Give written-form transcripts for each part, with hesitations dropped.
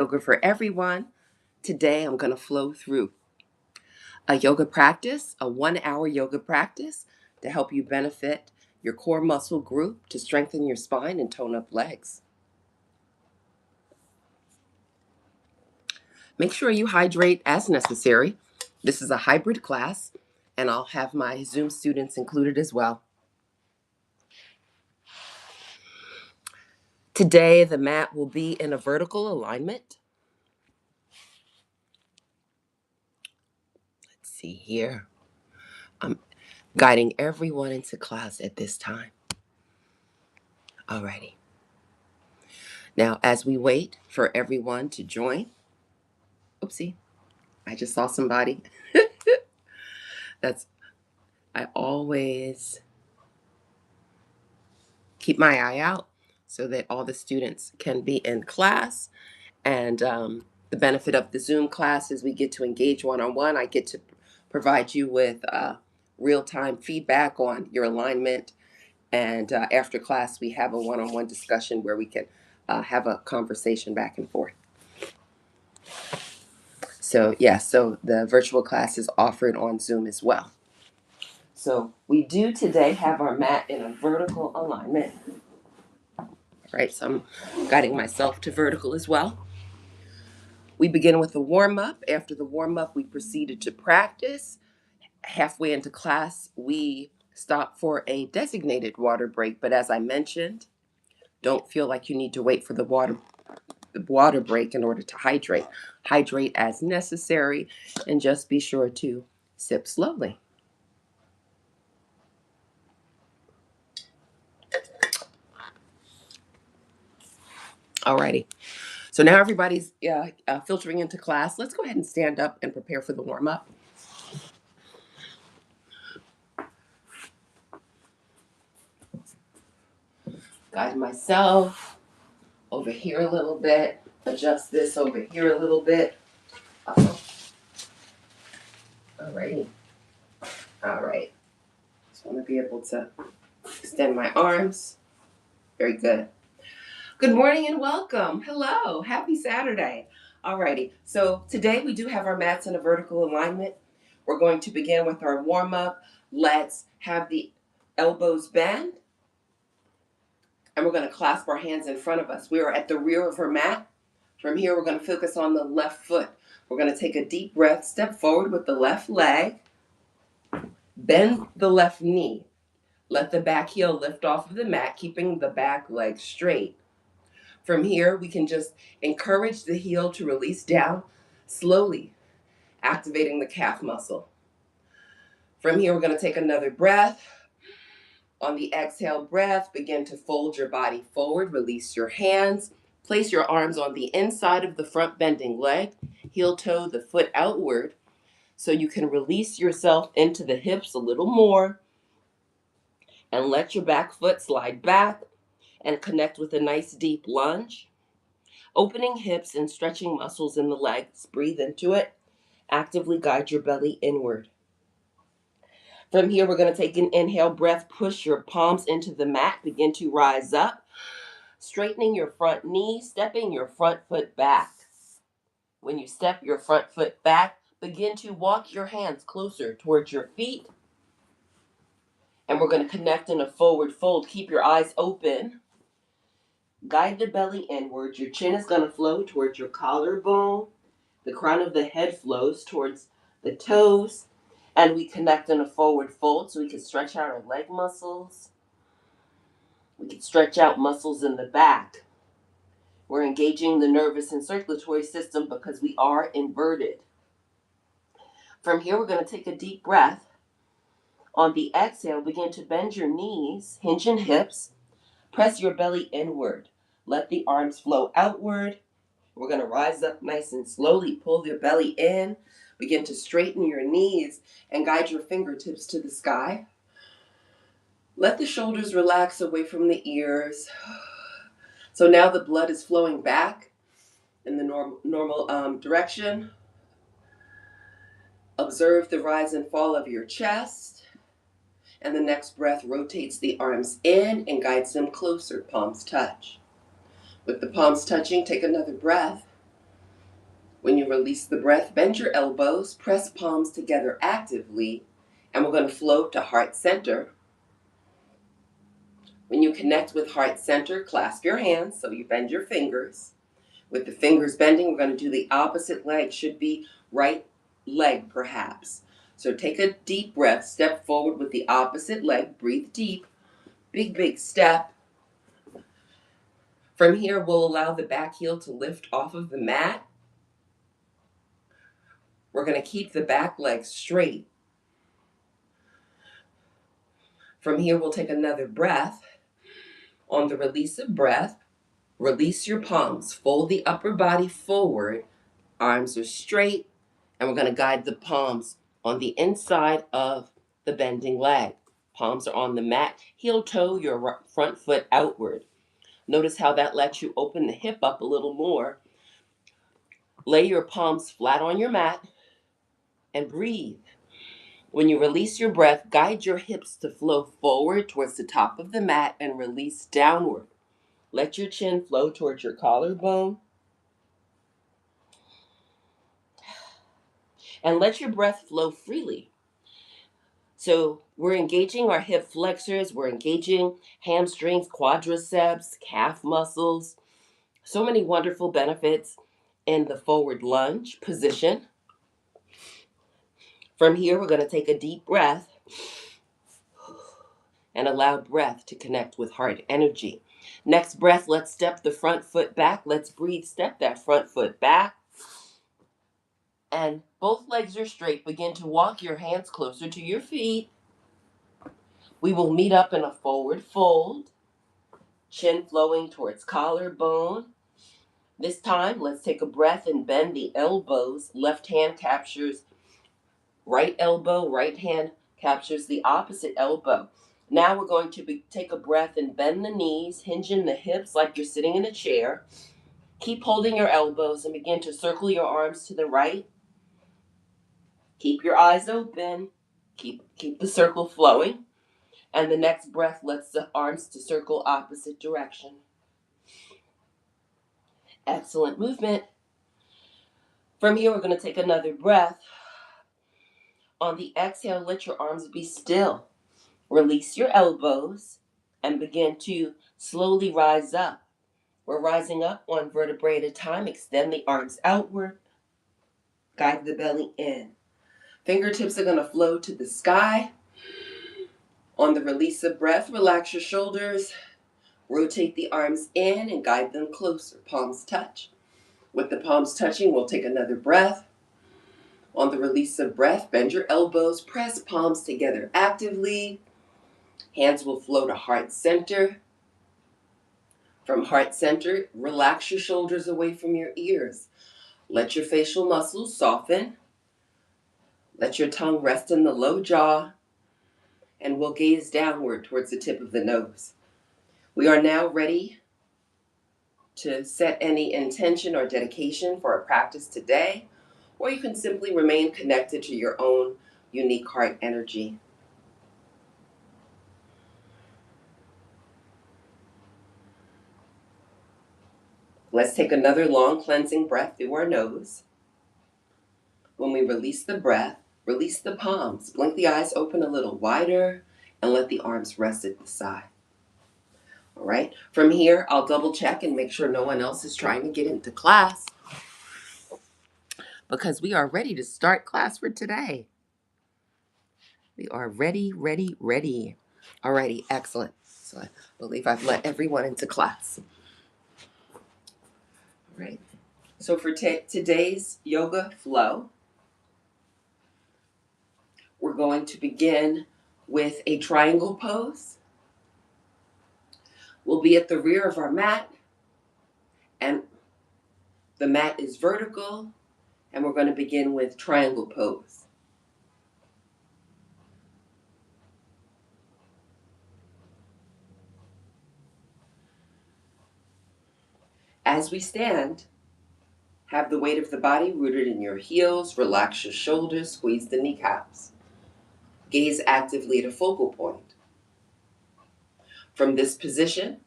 Yoga for everyone. Today I'm going to flow through a yoga practice, a 1 hour yoga practice to help you benefit your core muscle group to strengthen your spine and tone up legs. Make sure you hydrate as necessary. This is a hybrid class, and I'll have my Zoom students included as well. Today, the mat will be in a vertical alignment. Let's see here. I'm guiding everyone into class at this time. Alrighty. Now, as we wait for everyone to join, oopsie, I just saw somebody. That's, I always keep my eye out so that all the students can be in class. And the benefit of the Zoom class is we get to engage one-on-one. I get to provide you with real-time feedback on your alignment. And after class, we have a one-on-one discussion where we can have a conversation back and forth. So so the virtual class is offered on Zoom as well. So we do today have our mat in a vertical alignment. Right, so I'm guiding myself to vertical as well. We begin with a warm-up. After the warm-up, we proceeded to practice. Halfway into class, we stop for a designated water break. But as I mentioned, don't feel like you need to wait for the water break in order to hydrate. Hydrate as necessary, and just be sure to sip slowly. Alrighty. So now everybody's filtering into class. Let's go ahead and stand up and prepare for the warm-up. Guide myself over here a little bit. Adjust this over here a little bit. Alrighty. All right. Just want to be able to extend my arms. Very good. Good morning and welcome. Hello. Happy Saturday. Alrighty. So today we do have our mats in a vertical alignment. We're going to begin with our warm-up. Let's have the elbows bend. And we're going to clasp our hands in front of us. We are at the rear of our mat. From here, we're going to focus on the left foot. We're going to take a deep breath, step forward with the left leg, bend the left knee. Let the back heel lift off of the mat, keeping the back leg straight. From here, we can just encourage the heel to release down, slowly activating the calf muscle. From here, we're going to take another breath. On the exhale breath, begin to fold your body forward, release your hands. Place your arms on the inside of the front bending leg, heel toe the foot outward so you can release yourself into the hips a little more and let your back foot slide back and connect with a nice deep lunge. Opening hips and stretching muscles in the legs. Breathe into it. Actively guide your belly inward. From here, we're going to take an inhale breath. Push your palms into the mat. Begin to rise up. Straightening your front knee, stepping your front foot back. When you step your front foot back, begin to walk your hands closer towards your feet. And we're going to connect in a forward fold. Keep your eyes open. Guide the belly inward. Your chin is going to flow towards your collarbone. The crown of the head flows towards the toes. And we connect in a forward fold so we can stretch out our leg muscles. We can stretch out muscles in the back. We're engaging the nervous and circulatory system because we are inverted. From here, we're going to take a deep breath. On the exhale, begin to bend your knees, hinge your hips, press your belly inward. Let the arms flow outward. We're going to rise up nice and slowly. Pull your belly in. Begin to straighten your knees and guide your fingertips to the sky. Let the shoulders relax away from the ears. So now the blood is flowing back in the normal direction. Observe the rise and fall of your chest. And the next breath rotates the arms in and guides them closer. Palms touch. With the palms touching, take another breath. release the breath, bend your elbows, press palms together actively, and we're going to float to heart center. When you connect with heart center, clasp your hands so you bend your fingers. With the fingers bending, we're going to do the opposite leg. Should be right leg, perhaps. So take a deep breath, step forward with the opposite leg, breathe deep, big step. From here, we'll allow the back heel to lift off of the mat. We're going to keep the back leg straight. From here, we'll take another breath. On the release of breath, release your palms, fold the upper body forward, arms are straight, and we're going to guide the palms on the inside of the bending leg. Palms are on the mat, heel toe your front foot outward. Notice how that lets you open the hip up a little more. Lay your palms flat on your mat and breathe. When you release your breath, guide your hips to flow forward towards the top of the mat and release downward. Let your chin flow towards your collarbone. And let your breath flow freely. So we're engaging our hip flexors, we're engaging hamstrings, quadriceps, calf muscles. So many wonderful benefits in the forward lunge position. From here, we're going to take a deep breath and allow breath to connect with heart energy. Next breath, let's step the front foot back. Let's breathe, step that front foot back. And both legs are straight. Begin to walk your hands closer to your feet. We will meet up in a forward fold, chin flowing towards collarbone. This time, let's take a breath and bend the elbows. Left hand captures right elbow, right hand captures the opposite elbow. Now we're going to take a breath and bend the knees, hinge in the hips like you're sitting in a chair. Keep holding your elbows and begin to circle your arms to the right. Keep your eyes open. Keep the circle flowing. And the next breath lets the arms to circle opposite direction. Excellent movement. From here, we're going to take another breath. On the exhale, let your arms be still. Release your elbows and begin to slowly rise up. We're rising up one vertebrae at a time. Extend the arms outward. Guide the belly in. Fingertips are going to flow to the sky. On the release of breath, relax your shoulders. Rotate the arms in and guide them closer. Palms touch. With the palms touching, we'll take another breath. On the release of breath, bend your elbows. Press palms together actively. Hands will flow to heart center. From heart center, relax your shoulders away from your ears. Let your facial muscles soften. Let your tongue rest in the low jaw. And we'll gaze downward towards the tip of the nose. We are now ready to set any intention or dedication for our practice today, or you can simply remain connected to your own unique heart energy. Let's take another long cleansing breath through our nose. When we release the breath, release the palms. Blink the eyes open a little wider and let the arms rest at the side. All right. From here, I'll double check and make sure no one else is trying to get into class, because we are ready to start class for today. We are ready. Alrighty, excellent. So I believe I've let everyone into class. All right. So for today's yoga flow, we're going to begin with a triangle pose. We'll be at the rear of our mat, and the mat is vertical, and we're going to begin with triangle pose. As we stand, have the weight of the body rooted in your heels, relax your shoulders, squeeze the kneecaps. Gaze actively at a focal point. From this position,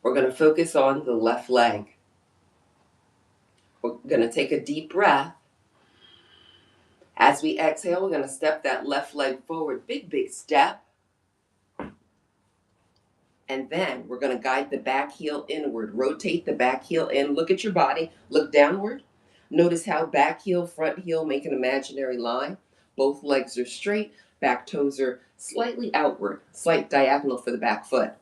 we're going to focus on the left leg. Going to take a deep breath. As we exhale, we're going to step that left leg forward. Big, big step. And then we're going to guide the back heel inward. Rotate the back heel in. Look at your body. Look downward. Notice how back heel, front heel make an imaginary line. Both legs are straight. Back toes are slightly outward. Slight diagonal for the back foot.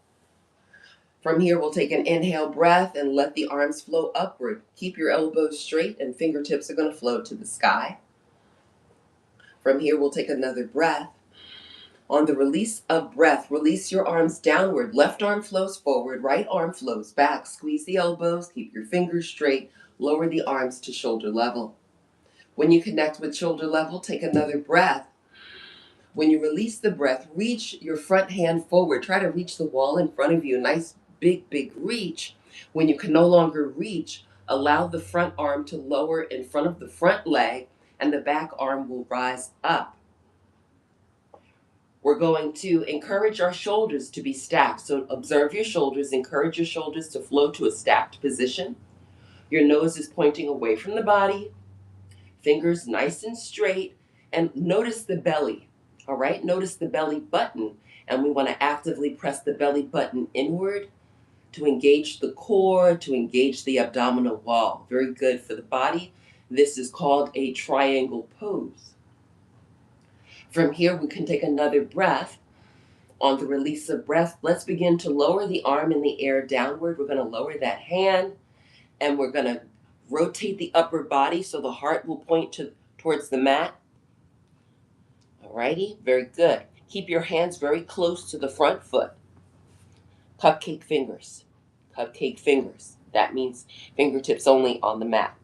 From here, we'll take an inhale breath and let the arms flow upward. Keep your elbows straight and fingertips are going to float to the sky. From here, we'll take another breath. On the release of breath, release your arms downward. Left arm flows forward, right arm flows back. Squeeze the elbows, keep your fingers straight. Lower the arms to shoulder level. When you connect with shoulder level, take another breath. When you release the breath, reach your front hand forward. Try to reach the wall in front of you. Nice big, big reach. When you can no longer reach, allow the front arm to lower in front of the front leg and the back arm will rise up. We're going to encourage our shoulders to be stacked. So observe your shoulders, encourage your shoulders to flow to a stacked position. Your nose is pointing away from the body, fingers nice and straight, and notice the belly. All right, notice the belly button, and we want to actively press the belly button inward to engage the core, to engage the abdominal wall. Very good for the body. This is called a triangle pose. From here, we can take another breath. On the release of breath, let's begin to lower the arm in the air downward. We're going to lower that hand, and we're going to rotate the upper body so the heart will point towards the mat. Alrighty, very good. Keep your hands very close to the front foot. Cupcake fingers. Cupcake fingers. That means fingertips only on the mat.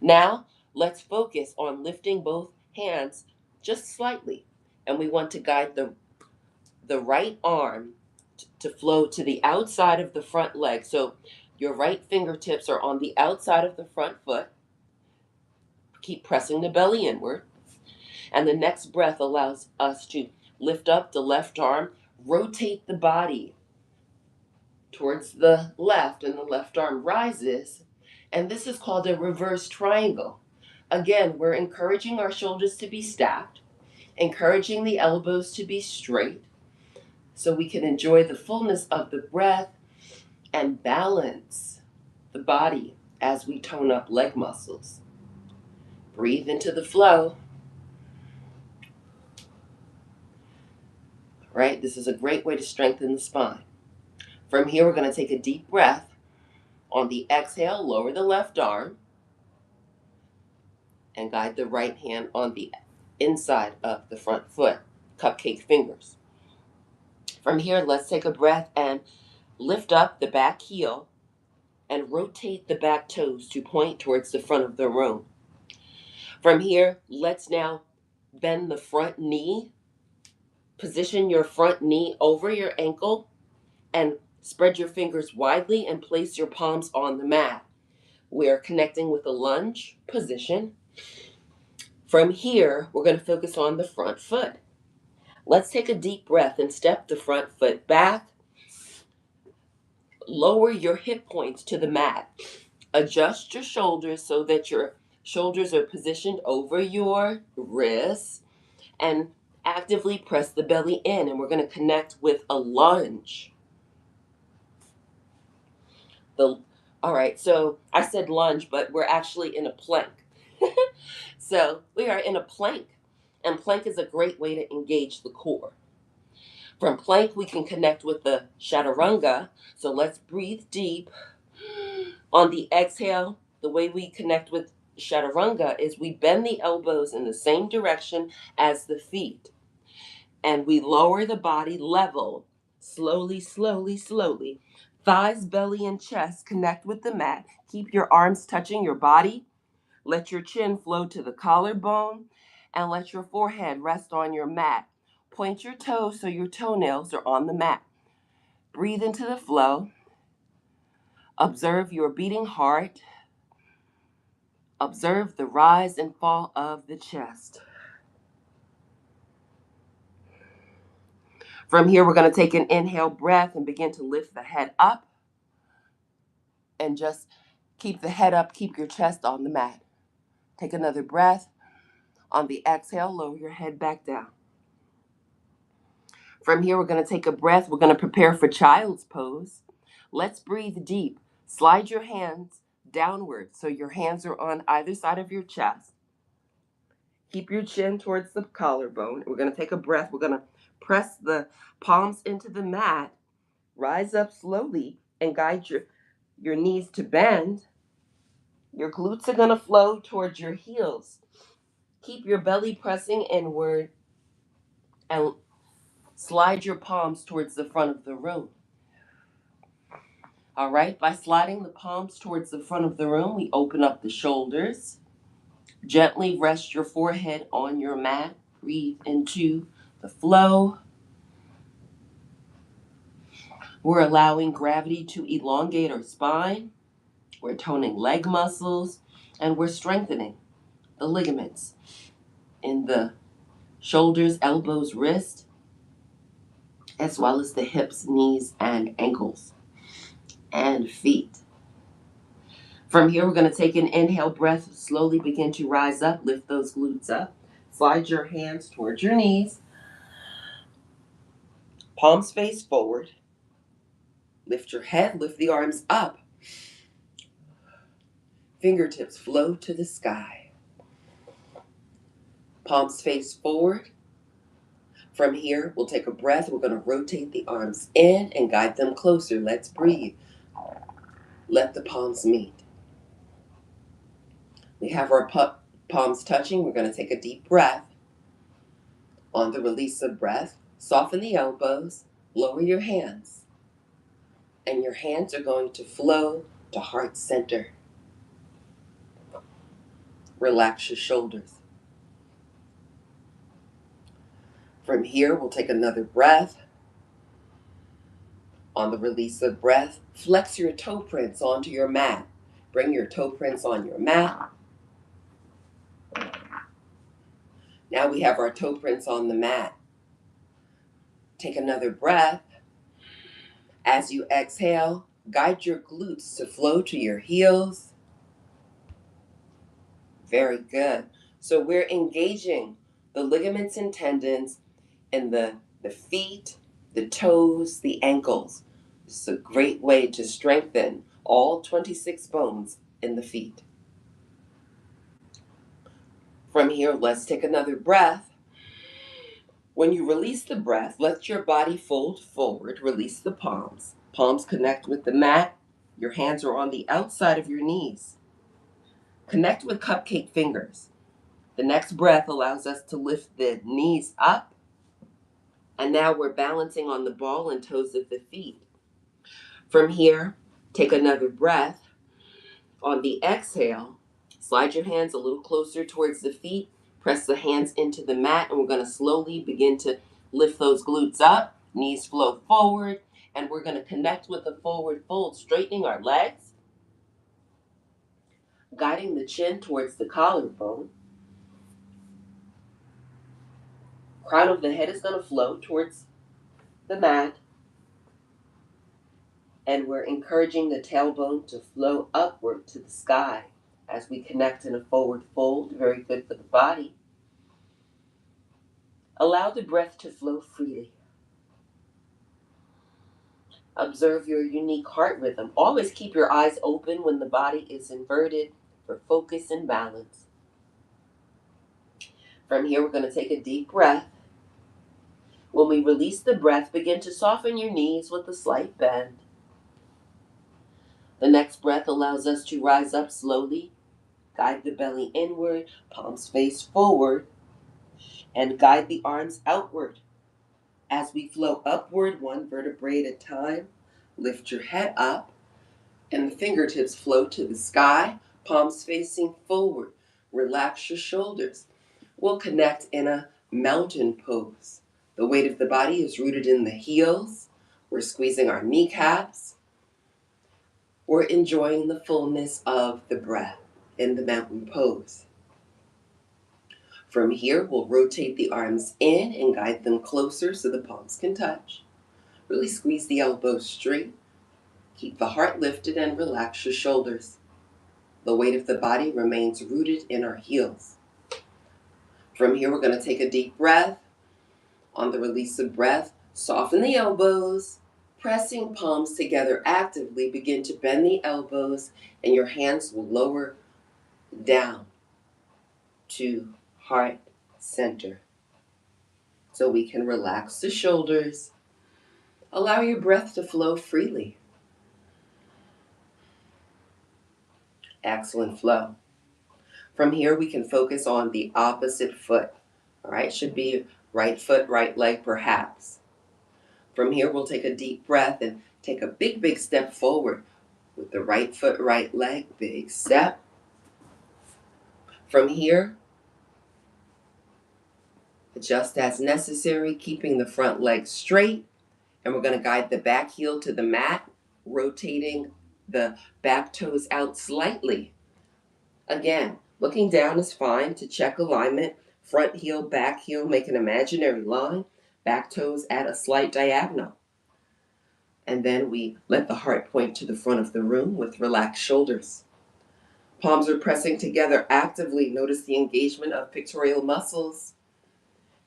Now, let's focus on lifting both hands just slightly. And we want to guide the right arm to flow to the outside of the front leg. So your right fingertips are on the outside of the front foot. Keep pressing the belly inward. And the next breath allows us to lift up the left arm, rotate the body towards the left, and the left arm rises. And this is called a reverse triangle. Again, we're encouraging our shoulders to be stacked, encouraging the elbows to be straight, so we can enjoy the fullness of the breath and balance the body as we tone up leg muscles. Breathe into the flow. Right? This is a great way to strengthen the spine. From here, we're going to take a deep breath. On the exhale, lower the left arm and guide the right hand on the inside of the front foot, cupcake fingers. From here, let's take a breath and lift up the back heel and rotate the back toes to point towards the front of the room. From here, let's now bend the front knee. Position your front knee over your ankle and spread your fingers widely and place your palms on the mat. We're connecting with a lunge position. From here, we're going to focus on the front foot. Let's take a deep breath and step the front foot back. Lower your hip points to the mat. Adjust your shoulders so that your shoulders are positioned over your wrists, and actively press the belly in, and we're going to connect with a lunge. All right, so I said lunge, but we're actually in a plank. So we are in a plank, and plank is a great way to engage the core. From plank, we can connect with the chaturanga. So let's breathe deep. On the exhale, the way we connect with chaturanga is we bend the elbows in the same direction as the feet. And we lower the body level, slowly, slowly, slowly. Thighs, belly, and chest connect with the mat. Keep your arms touching your body. Let your chin flow to the collarbone, and let your forehead rest on your mat. Point your toes so your toenails are on the mat. Breathe into the flow. Observe your beating heart. Observe the rise and fall of the chest. From here, we're going to take an inhale breath and begin to lift the head up. And just Keep the head up, keep your chest on the mat. Take another breath. On the exhale, lower your head back down. From here, we're going to take a breath. We're going to prepare for child's pose. Let's breathe deep. Slide your hands downward so your hands are on either side of your chest. Keep your chin towards the collarbone. We're going to take a breath. We're going to press the palms into the mat. Rise up slowly and guide your knees to bend. Your glutes are going to flow towards your heels. Keep your belly pressing inward and slide your palms towards the front of the room. All right, by sliding the palms towards the front of the room, we open up the shoulders. Gently rest your forehead on your mat. Breathe into the flow. We're allowing gravity to elongate our spine. We're toning leg muscles, and we're strengthening the ligaments in the shoulders, elbows, wrists, as well as the hips, knees, and ankles, and feet. From here, we're going to take an inhale breath, slowly begin to rise up, lift those glutes up. Slide your hands towards your knees. Palms face forward. Lift your head, lift the arms up. Fingertips flow to the sky. Palms face forward. From here, we'll take a breath. We're going to rotate the arms in and guide them closer. Let's breathe. Let the palms meet. We have our palms touching. We're going to take a deep breath. On the release of breath, soften the elbows, lower your hands. And your hands are going to flow to heart center. Relax your shoulders. From here, we'll take another breath. On the release of breath, flex your toe prints onto your mat. Bring your toe prints on your mat. Now we have our toe prints on the mat. Take another breath. As you exhale, guide your glutes to flow to your heels. Very good. So we're engaging the ligaments and tendons in the feet, the toes, the ankles. This is a great way to strengthen all 26 bones in the feet. From here, let's take another breath. When you release the breath, let your body fold forward, release the palms. Palms connect with the mat. Your hands are on the outside of your knees. Connect with cupcake fingers. The next breath allows us to lift the knees up. And now we're balancing on the ball and toes of the feet. From here, take another breath. On the exhale, slide your hands a little closer towards the feet. Press the hands into the mat, and we're going to slowly begin to lift those glutes up. Knees flow forward, and we're going to connect with the forward fold, straightening our legs, guiding the chin towards the collarbone. Crown of the head is going to flow towards the mat, and we're encouraging the tailbone to flow upward to the sky as we connect in a forward fold. Very good for the body. Allow the breath to flow freely. Observe your unique heart rhythm. Always keep your eyes open when the body is inverted for focus and balance. From here, we're going to take a deep breath. When we release the breath, begin to soften your knees with a slight bend. The next breath allows us to rise up slowly. Guide the belly inward, palms face forward, and guide the arms outward. As we flow upward, one vertebrae at a time, lift your head up, and the fingertips flow to the sky, palms facing forward. Relax your shoulders. We'll connect in a mountain pose. The weight of the body is rooted in the heels. We're squeezing our kneecaps. We're enjoying the fullness of the breath in the mountain pose. From here, we'll rotate the arms in and guide them closer so the palms can touch. Really squeeze the elbows straight. Keep the heart lifted and relax your shoulders. The weight of the body remains rooted in our heels. From here, we're going to take a deep breath. On the release of breath, soften the elbows, pressing palms together actively. Begin to bend the elbows, and your hands will lower down to heart center. So we can relax the shoulders. Allow your breath to flow freely. Excellent flow. From here, we can focus on the opposite foot. All right, should be right foot, right leg, perhaps. From here, we'll take a deep breath and take a big, big step forward with the right foot, right leg, big step. From here, adjust as necessary, keeping the front leg straight. And we're going to guide the back heel to the mat, rotating the back toes out slightly. Again, looking down is fine to check alignment. Front heel, back heel, make an imaginary line. Back toes at a slight diagonal. And then we let the heart point to the front of the room with relaxed shoulders. Palms are pressing together actively. Notice the engagement of pectoral muscles.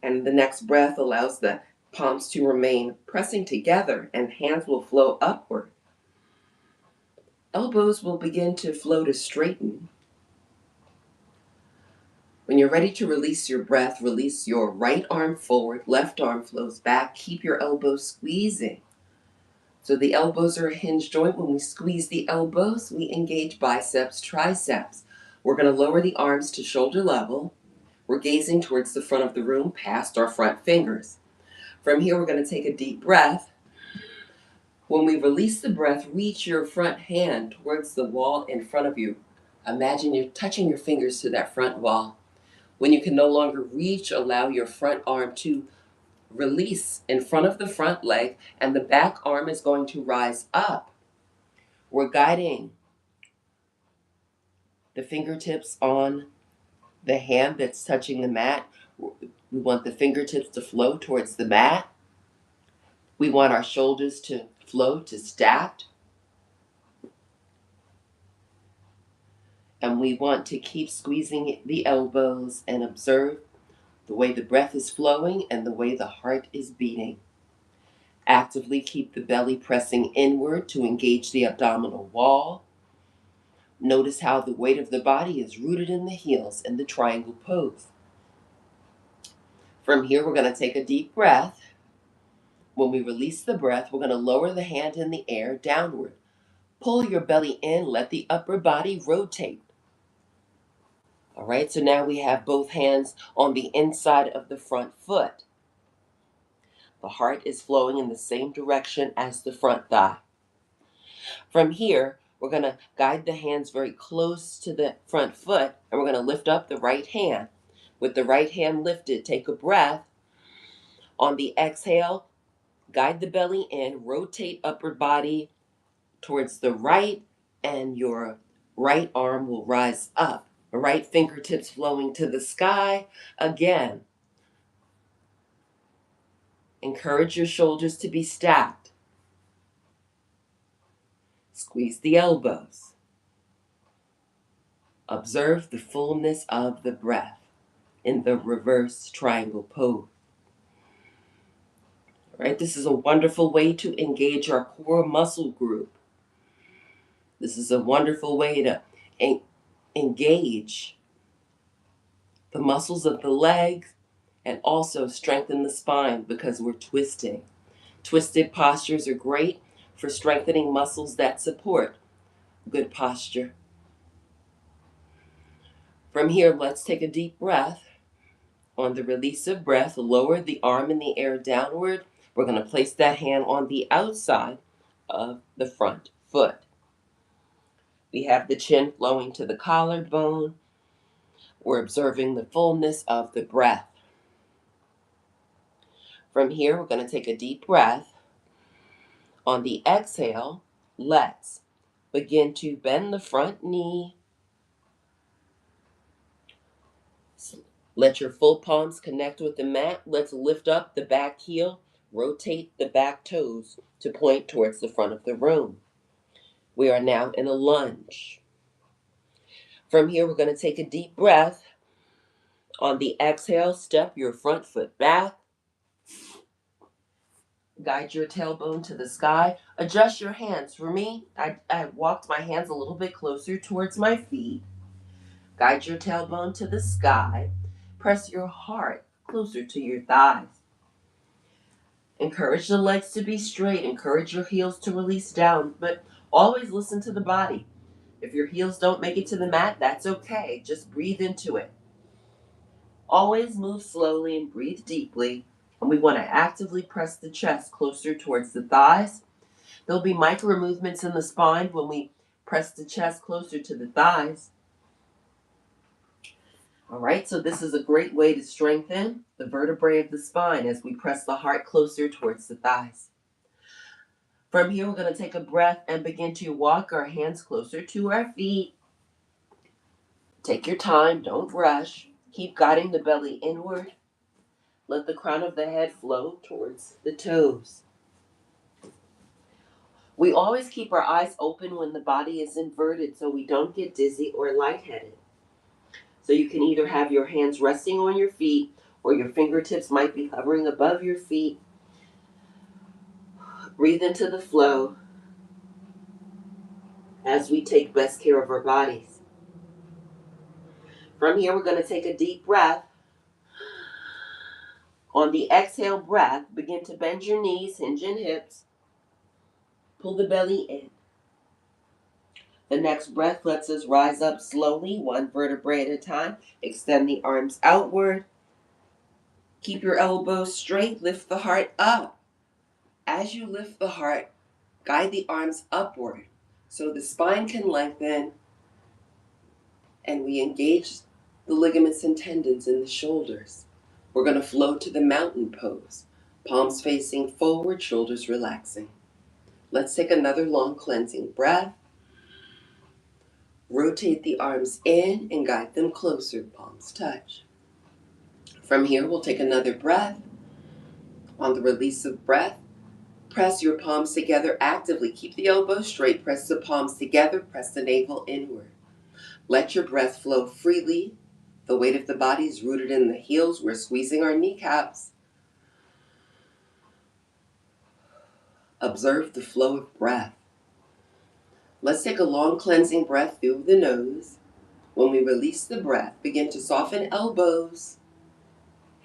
And the next breath allows the palms to remain pressing together and hands will flow upward. Elbows will begin to flow to straighten. When you're ready to release your breath, release your right arm forward, left arm flows back. Keep your elbows squeezing. So the elbows are a hinge joint. When we squeeze the elbows, we engage biceps, triceps. We're going to lower the arms to shoulder level. We're gazing towards the front of the room, past our front fingers. From here, we're going to take a deep breath. When we release the breath, reach your front hand towards the wall in front of you. Imagine you're touching your fingers to that front wall. When you can no longer reach, allow your front arm to release in front of the front leg, and the back arm is going to rise up. We're guiding the fingertips on the hand that's touching the mat. We want the fingertips to flow towards the mat. We want our shoulders to flow to stacked. And we want to keep squeezing the elbows and observe the way the breath is flowing and the way the heart is beating. Actively keep the belly pressing inward to engage the abdominal wall. Notice how the weight of the body is rooted in the heels in the triangle pose. From here, we're going to take a deep breath. When we release the breath, we're going to lower the hand in the air downward. Pull your belly in, let the upper body rotate. All right, so now we have both hands on the inside of the front foot. The heart is flowing in the same direction as the front thigh. From here, we're going to guide the hands very close to the front foot, and we're going to lift up the right hand. With the right hand lifted, take a breath. On the exhale, guide the belly in, rotate upper body towards the right, and your right arm will rise up. Right fingertips flowing to the sky. Again, encourage your shoulders to be stacked. Squeeze the elbows. Observe the fullness of the breath in the reverse triangle pose. All right, this is a wonderful way to engage our core muscle group. This is a wonderful way to engage the muscles of the legs and also strengthen the spine because we're twisting. Twisted postures are great for strengthening muscles that support good posture. From here, let's take a deep breath. On the release of breath, lower the arm in the air downward. We're going to place that hand on the outside of the front foot. We have the chin flowing to the collarbone. We're observing the fullness of the breath. From here, we're going to take a deep breath. On the exhale, let's begin to bend the front knee. Let your full palms connect with the mat. Let's lift up the back heel. Rotate the back toes to point towards the front of the room. We are now in a lunge. From here, we're going to take a deep breath. On the exhale, step your front foot back. Guide your tailbone to the sky. Adjust your hands. For me, I walked my hands a little bit closer towards my feet. Guide your tailbone to the sky. Press your heart closer to your thighs. Encourage the legs to be straight. Encourage your heels to release down, but always listen to the body. If your heels don't make it to the mat, that's okay. Just breathe into it. Always move slowly and breathe deeply. And we want to actively press the chest closer towards the thighs. There'll be micro movements in the spine when we press the chest closer to the thighs. All right, so this is a great way to strengthen the vertebrae of the spine as we press the heart closer towards the thighs. From here, we're going to take a breath and begin to walk our hands closer to our feet. Take your time, don't rush. Keep guiding the belly inward. Let the crown of the head flow towards the toes. We always keep our eyes open when the body is inverted so we don't get dizzy or lightheaded. So you can either have your hands resting on your feet or your fingertips might be hovering above your feet. Breathe into the flow as we take best care of our bodies. From here, we're going to take a deep breath. On the exhale breath, begin to bend your knees, hinge your hips. Pull the belly in. The next breath lets us rise up slowly, one vertebrae at a time. Extend the arms outward. Keep your elbows straight. Lift the heart up. As you lift the heart, guide the arms upward so the spine can lengthen and we engage the ligaments and tendons in the shoulders. We're going to flow to the mountain pose. Palms facing forward, shoulders relaxing. Let's take another long cleansing breath. Rotate the arms in and guide them closer, palms touch. From here, we'll take another breath. On the release of breath, press your palms together actively. Keep the elbows straight, press the palms together, press the navel inward. Let your breath flow freely. The weight of the body is rooted in the heels. We're squeezing our kneecaps. Observe the flow of breath. Let's take a long cleansing breath through the nose. When we release the breath, begin to soften elbows.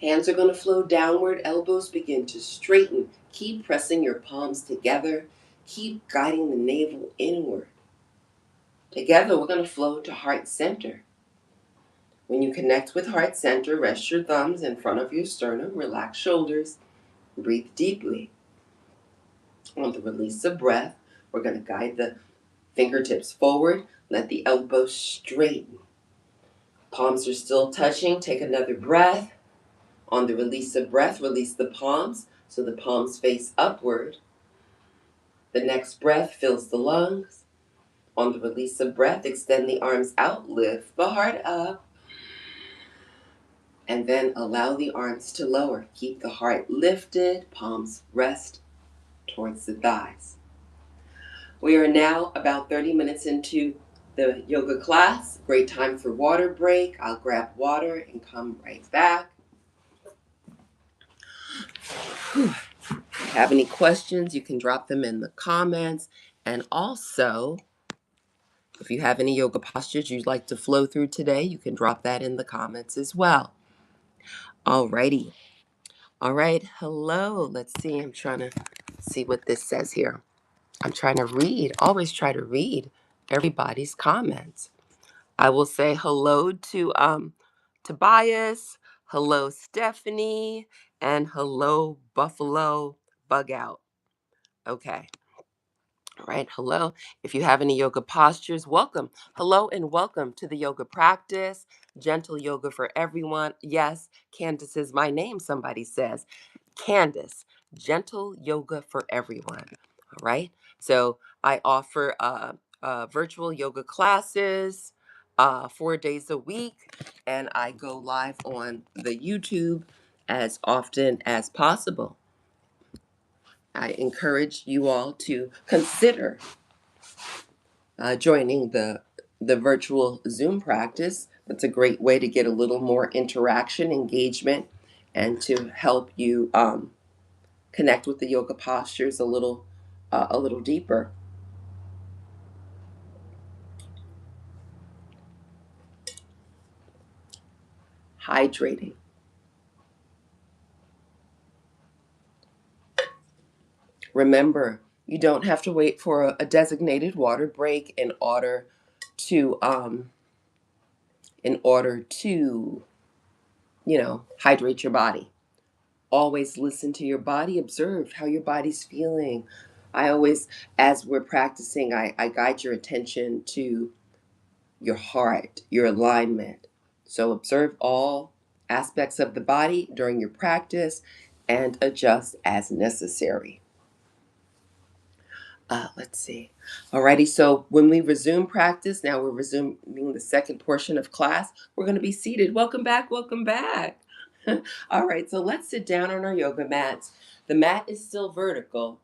Hands are going to flow downward. Elbows begin to straighten. Keep pressing your palms together. Keep guiding the navel inward. Together, we're going to flow to heart center. When you connect with heart center, rest your thumbs in front of your sternum, relax shoulders, breathe deeply. On the release of breath, we're going to guide the fingertips forward, let the elbows straighten. Palms are still touching, take another breath. On the release of breath, release the palms, so the palms face upward. The next breath fills the lungs. On the release of breath, extend the arms out, lift the heart up. And then allow the arms to lower. Keep the heart lifted, palms rest towards the thighs. We are now about 30 minutes into the yoga class. Great time for water break. I'll grab water and come right back. If you have any questions, you can drop them in the comments. And also, if you have any yoga postures you'd like to flow through today, you can drop that in the comments as well. Alrighty. All right, hello. Let's see. I'm trying to see what this says here. I'm trying to read. Always try to read everybody's comments. I will say hello to Tobias, hello Stephanie, and hello Buffalo Bug Out. Okay. All right, hello. If you have any yoga postures, welcome. Hello and welcome to the yoga practice. Gentle yoga for everyone. Yes, Candace is my name, somebody says. Candace, gentle yoga for everyone. All right. So I offer virtual yoga classes 4 days a week, and I go live on the YouTube as often as possible. I encourage you all to consider joining the the virtual Zoom practice. That's a great way to get a little more interaction, engagement, and to help you connect with the yoga postures a little deeper. Hydrating. Remember, you don't have to wait for a designated water break to um, in order to hydrate your body. Always listen to your body, observe how your body's feeling. I always, as we're practicing, I guide your attention to your heart, your alignment. So observe all aspects of the body during your practice and adjust as necessary. Let's see. Alrighty, so when we resume practice, now we're resuming the second portion of class. We're going to be seated. Welcome back, welcome back. All right, so let's sit down on our yoga mats. The mat is still vertical.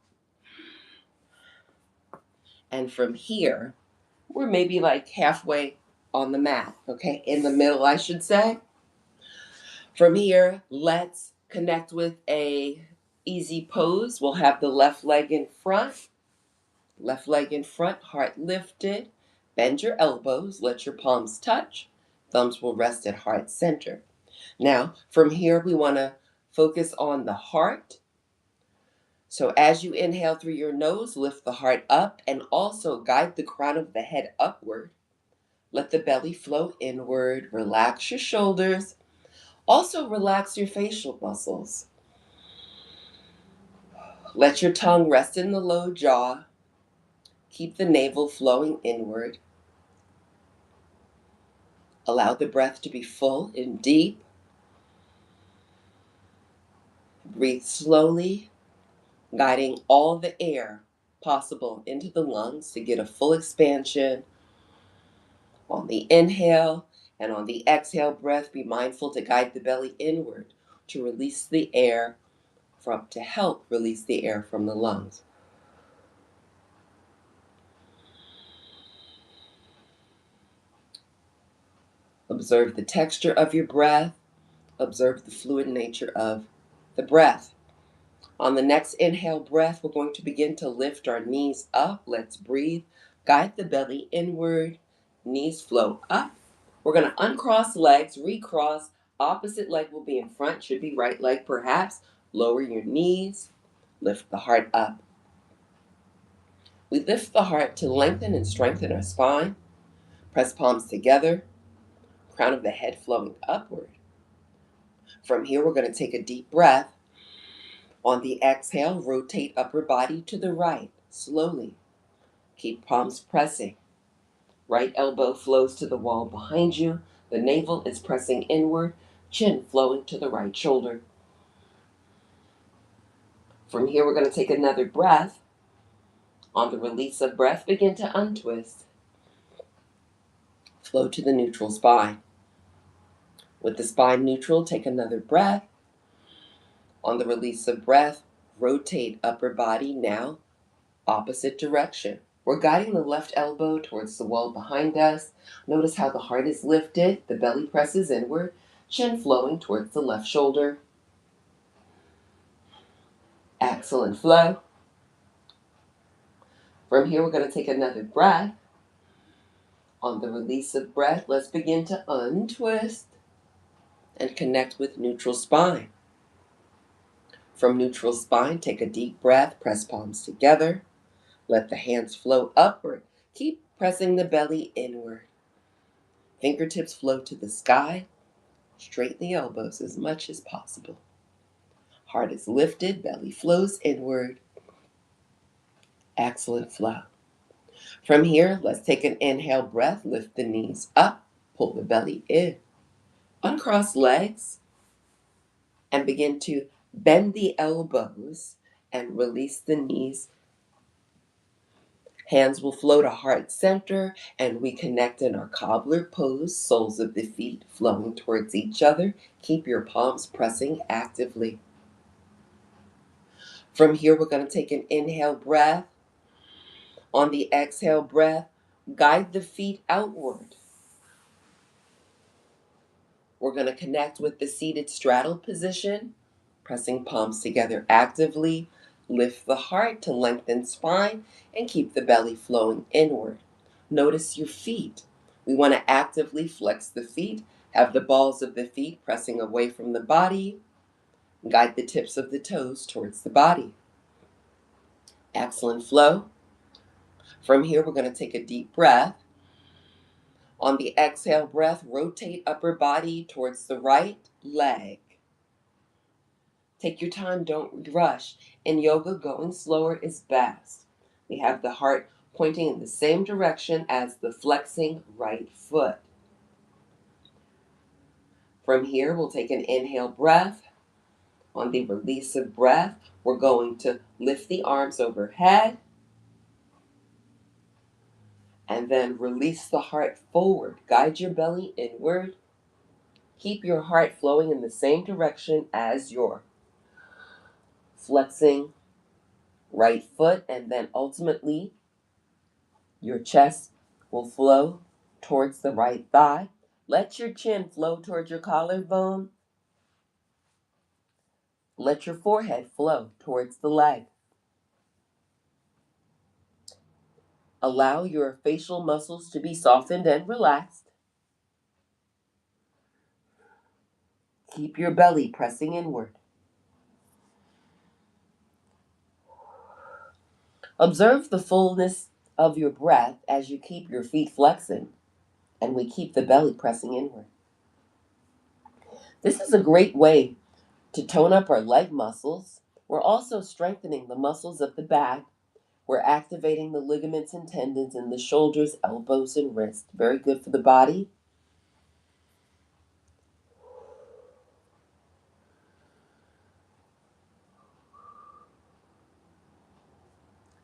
And from here, we're maybe like halfway on the mat, okay? In the middle, I should say. From here, let's connect with a easy pose. We'll have the left leg in front. Left leg in front, heart lifted. Bend your elbows, let your palms touch. Thumbs will rest at heart center. Now, from here, we want to focus on the heart. So as you inhale through your nose, lift the heart up and also guide the crown of the head upward. Let the belly flow inward. Relax your shoulders. Also relax your facial muscles. Let your tongue rest in the low jaw. Keep the navel flowing inward. Allow the breath to be full and deep. Breathe slowly, guiding all the air possible into the lungs to get a full expansion. On the inhale and on the exhale breath, be mindful to guide the belly inward to release the air to help release the air from the lungs. Observe the texture of your breath. Observe the fluid nature of the breath. On the next inhale breath, we're going to begin to lift our knees up. Let's breathe. Guide the belly inward. Knees flow up. We're going to uncross legs, recross. Opposite leg will be in front, should be right leg perhaps. Lower your knees. Lift the heart up. We lift the heart to lengthen and strengthen our spine. Press palms together. Crown of the head flowing upward. From here, we're going to take a deep breath. On the exhale, rotate upper body to the right, slowly. Keep palms pressing. Right elbow flows to the wall behind you. The navel is pressing inward, chin flowing to the right shoulder. From here, we're going to take another breath. On the release of breath, begin to untwist. Flow to the neutral spine. With the spine neutral, take another breath. On the release of breath, rotate upper body now, opposite direction. We're guiding the left elbow towards the wall behind us. Notice how the heart is lifted, the belly presses inward, chin flowing towards the left shoulder. Excellent flow. From here, we're going to take another breath. On the release of breath, let's begin to untwist and connect with neutral spine. From neutral spine, take a deep breath, press palms together. Let the hands flow upward. Keep pressing the belly inward. Fingertips flow to the sky. Straighten the elbows as much as possible. Heart is lifted, belly flows inward. Excellent flow. From here, let's take an inhale breath. Lift the knees up, pull the belly in. Uncross legs and begin to bend the elbows and release the knees. Hands will flow to heart center and we connect in our cobbler pose, soles of the feet flowing towards each other. Keep your palms pressing actively. From here, we're going to take an inhale breath. On the exhale breath, Guide the feet outward. We're going to connect with the seated straddle position, pressing palms together actively. Lift the heart to lengthen spine and keep the belly flowing inward. Notice your feet. We want to actively flex the feet, have the balls of the feet pressing away from the body. Guide the tips of the toes towards the body. Excellent flow. From here, we're going to take a deep breath. On the exhale breath, rotate upper body towards the right leg. Take your time, don't rush. In yoga, going slower is best. We have the heart pointing in the same direction as the flexing right foot. From here, we'll take an inhale breath. On the release of breath, we're going to lift the arms overhead and then release the heart forward. Guide your belly inward. Keep your heart flowing in the same direction as your flexing right foot, and then ultimately your chest will flow towards the right thigh. Let your chin flow towards your collarbone. Let your forehead flow towards the leg. Allow your facial muscles to be softened and relaxed. Keep your belly pressing inward. Observe the fullness of your breath as you keep your feet flexing and we keep the belly pressing inward. This is a great way to tone up our leg muscles. We're also strengthening the muscles of the back. We're activating the ligaments and tendons in the shoulders, elbows, and wrists. Very good for the body.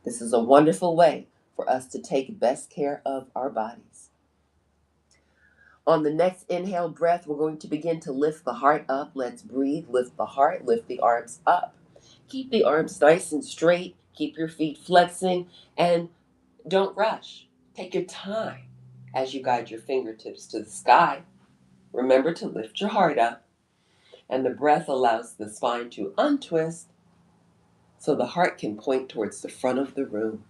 This is a wonderful way for us to take best care of our bodies. On the next inhale breath, we're going to begin to lift the heart up. Let's breathe. Lift the heart. Lift the arms up. Keep the arms nice and straight. Keep your feet flexing. And don't rush. Take your time as you guide your fingertips to the sky. Remember to lift your heart up. And the breath allows the spine to untwist so the heart can point towards the front of the room.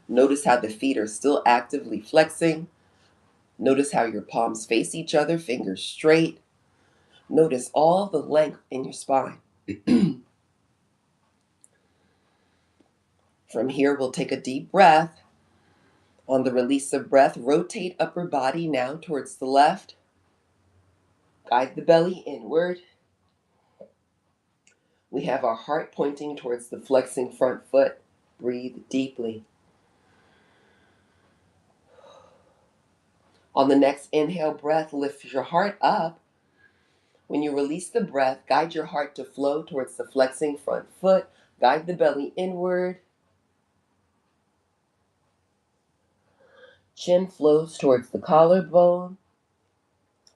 Notice how the feet are still actively flexing. Notice how your palms face each other, fingers straight. Notice all the length in your spine. From here, we'll take a deep breath. On the release of breath, rotate upper body now towards the left. Guide the belly inward. We have our heart pointing towards the flexing front foot. Breathe deeply. On the next inhale breath, lift your heart up. When you release the breath, guide your heart to flow towards the flexing front foot. Guide the belly inward. Chin flows towards the collarbone.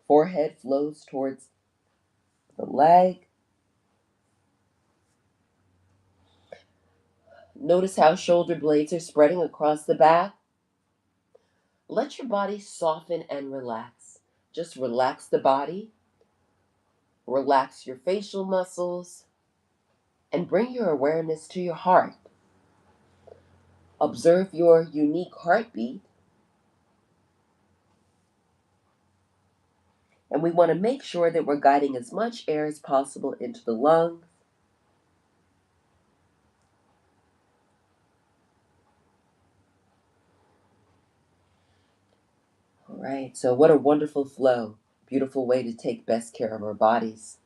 Forehead flows towards the leg. Notice how shoulder blades are spreading across the back. Let your body soften and relax. Just relax the body. Relax your facial muscles. And bring your awareness to your heart. Observe your unique heartbeat. And we want to make sure that we're guiding as much air as possible into the lungs. All right, so what a wonderful flow. Beautiful way to take best care of our bodies.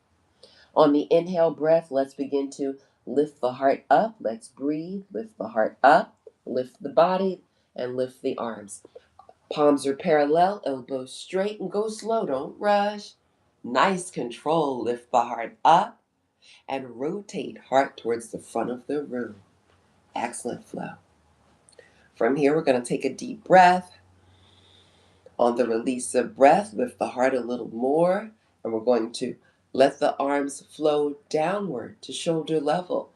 On the inhale breath, let's begin to lift the heart up. Let's breathe. Lift the heart up. Lift the body and lift the arms. Palms are parallel, elbows straight, and go slow. Don't rush. Nice control. Lift the heart up and rotate heart towards the front of the room. Excellent flow. From here, we're going to take a deep breath. On the release of breath, lift the heart a little more, and we're going to let the arms flow downward to shoulder level.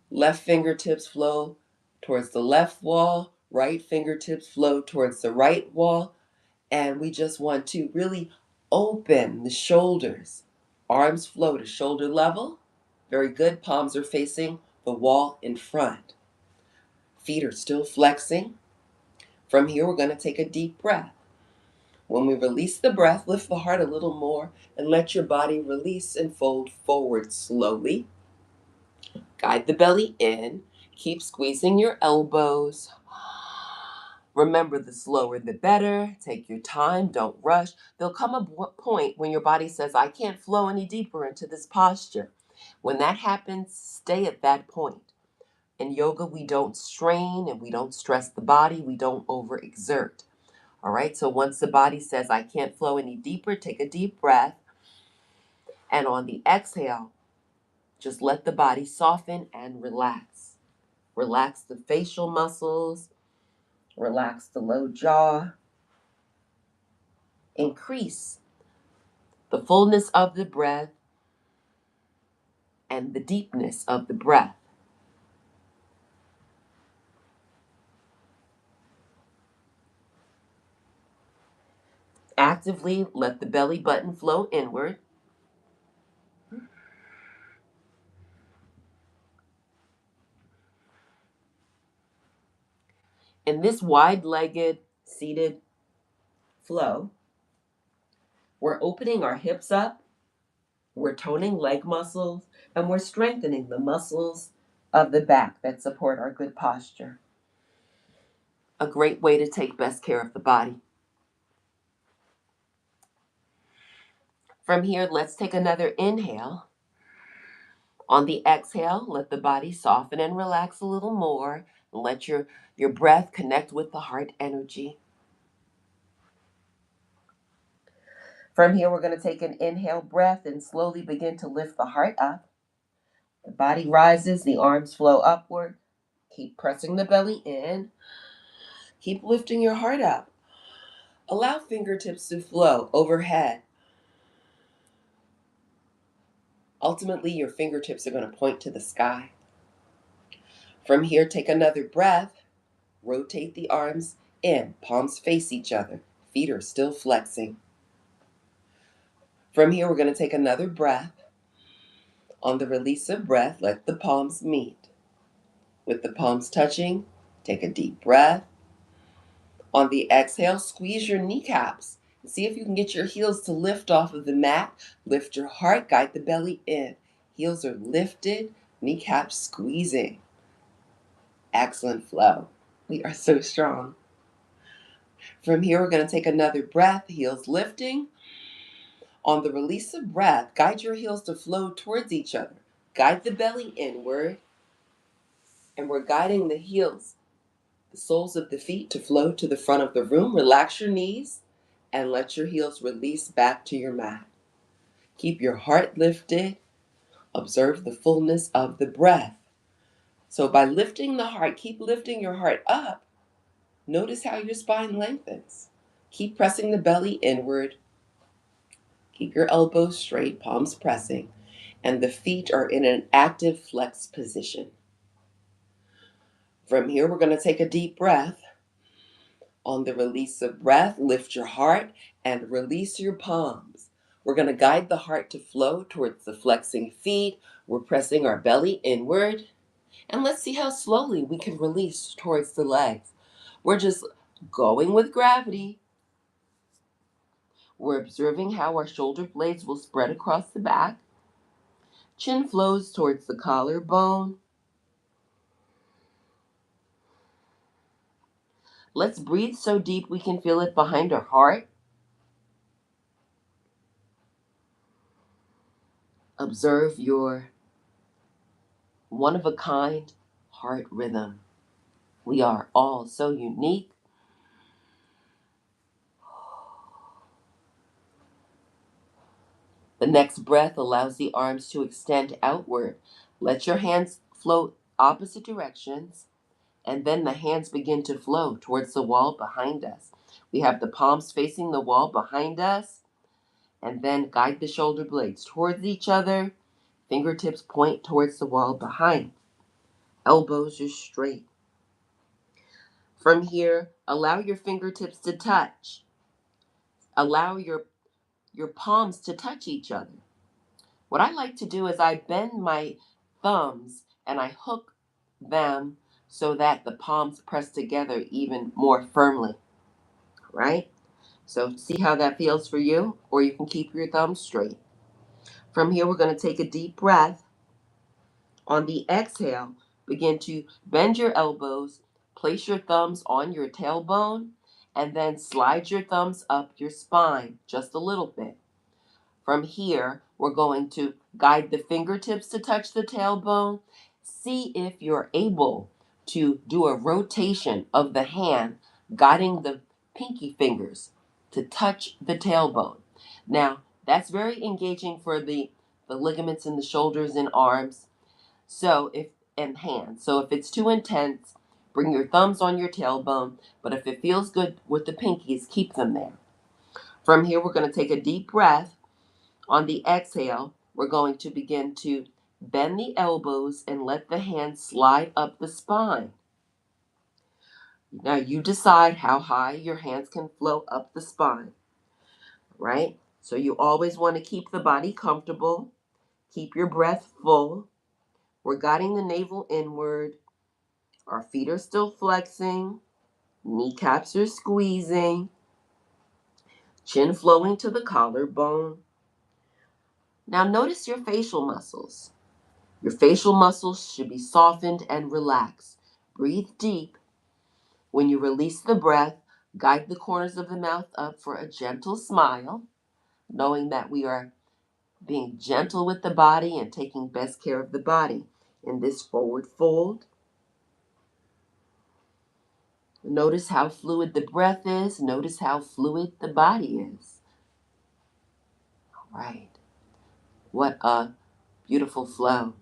Left fingertips flow towards the left wall, Right fingertips flow towards the right wall. And we just want to really open the shoulders. Arms flow to shoulder level. Very good. Palms are facing the wall in front. Feet are still flexing. From here, we're going to take a deep breath. When we release the breath, lift the heart a little more and let your body release and fold forward slowly. Guide the belly in. Keep squeezing your elbows. Remember, the slower the better. Take your time. Don't rush. There'll come a point when your body says, I can't flow any deeper into this posture. When that happens, stay at that point. In yoga, we don't strain and we don't stress the body. We don't overexert. All right, so once the body says, I can't flow any deeper, take a deep breath. And on the exhale, just let the body soften and relax. Relax the facial muscles, relax the low jaw. Increase the fullness of the breath and the deepness of the breath. Actively let the belly button flow inward. In this wide-legged, seated flow, we're opening our hips up, we're toning leg muscles, and we're strengthening the muscles of the back that support our good posture. A great way to take best care of the body. From here, let's take another inhale. On the exhale, let the body soften and relax a little more. Let your breath connect with the heart energy. From here, we're going to take an inhale breath and slowly begin to lift the heart up. The body rises, the arms flow upward. Keep pressing the belly in. Keep lifting your heart up. Allow fingertips to flow overhead. Ultimately, your fingertips are going to point to the sky. From here, take another breath. Rotate the arms in. Palms face each other. Feet are still flexing. From here, we're going to take another breath. On the release of breath, let the palms meet. With the palms touching, take a deep breath. On the exhale, squeeze your kneecaps. See if you can get your heels to lift off of the mat. Lift your heart, guide the belly in. Heels are lifted, kneecaps squeezing. Excellent flow. We are so strong. From here, we're going to take another breath, heels lifting. On the release of breath, guide your heels to flow towards each other. Guide the belly inward. And we're guiding the heels, the soles of the feet, to flow to the front of the room. Relax your knees and let your heels release back to your mat. Keep your heart lifted. Observe the fullness of the breath. So by lifting the heart, keep lifting your heart up. Notice how your spine lengthens. Keep pressing the belly inward. Keep your elbows straight, palms pressing, and the feet are in an active flex position. From here, we're going to take a deep breath. On the release of breath, lift your heart and release your palms. We're going to guide the heart to flow towards the flexing feet. We're pressing our belly inward. And let's see how slowly we can release towards the legs. We're just going with gravity. We're observing how our shoulder blades will spread across the back. Chin flows towards the collarbone. Let's breathe so deep we can feel it behind our heart. Observe your one-of-a-kind heart rhythm. We are all so unique. The next breath allows the arms to extend outward. Let your hands flow opposite directions, and then the hands begin to flow towards the wall behind us. We have the palms facing the wall behind us, and then guide the shoulder blades towards each other. Fingertips point towards the wall behind. Elbows are straight. From here, allow your fingertips to touch. Allow your palms to touch each other. What I like to do is I bend my thumbs and I hook them so that the palms press together even more firmly, right? So see how that feels for you? Or you can keep your thumbs straight. From here, we're going to take a deep breath. On the exhale, begin to bend your elbows, place your thumbs on your tailbone, and then slide your thumbs up your spine just a little bit. From here, we're going to guide the fingertips to touch the tailbone. See if you're able to do a rotation of the hand, guiding the pinky fingers to touch the tailbone. Now, that's very engaging for the ligaments in the shoulders and arms. And hands. So if it's too intense, bring your thumbs on your tailbone. But if it feels good with the pinkies, keep them there. From here, we're going to take a deep breath. On the exhale, we're going to begin to bend the elbows and let the hands slide up the spine. Now you decide how high your hands can float up the spine, right? So you always want to keep the body comfortable. Keep your breath full. We're guiding the navel inward. Our feet are still flexing. Kneecaps are squeezing. Chin flowing to the collarbone. Now notice your facial muscles. Your facial muscles should be softened and relaxed. Breathe deep. When you release the breath, guide the corners of the mouth up for a gentle smile, knowing that we are being gentle with the body and taking best care of the body. In this forward fold, notice how fluid the breath is. Notice how fluid the body is. All right. What a beautiful flow.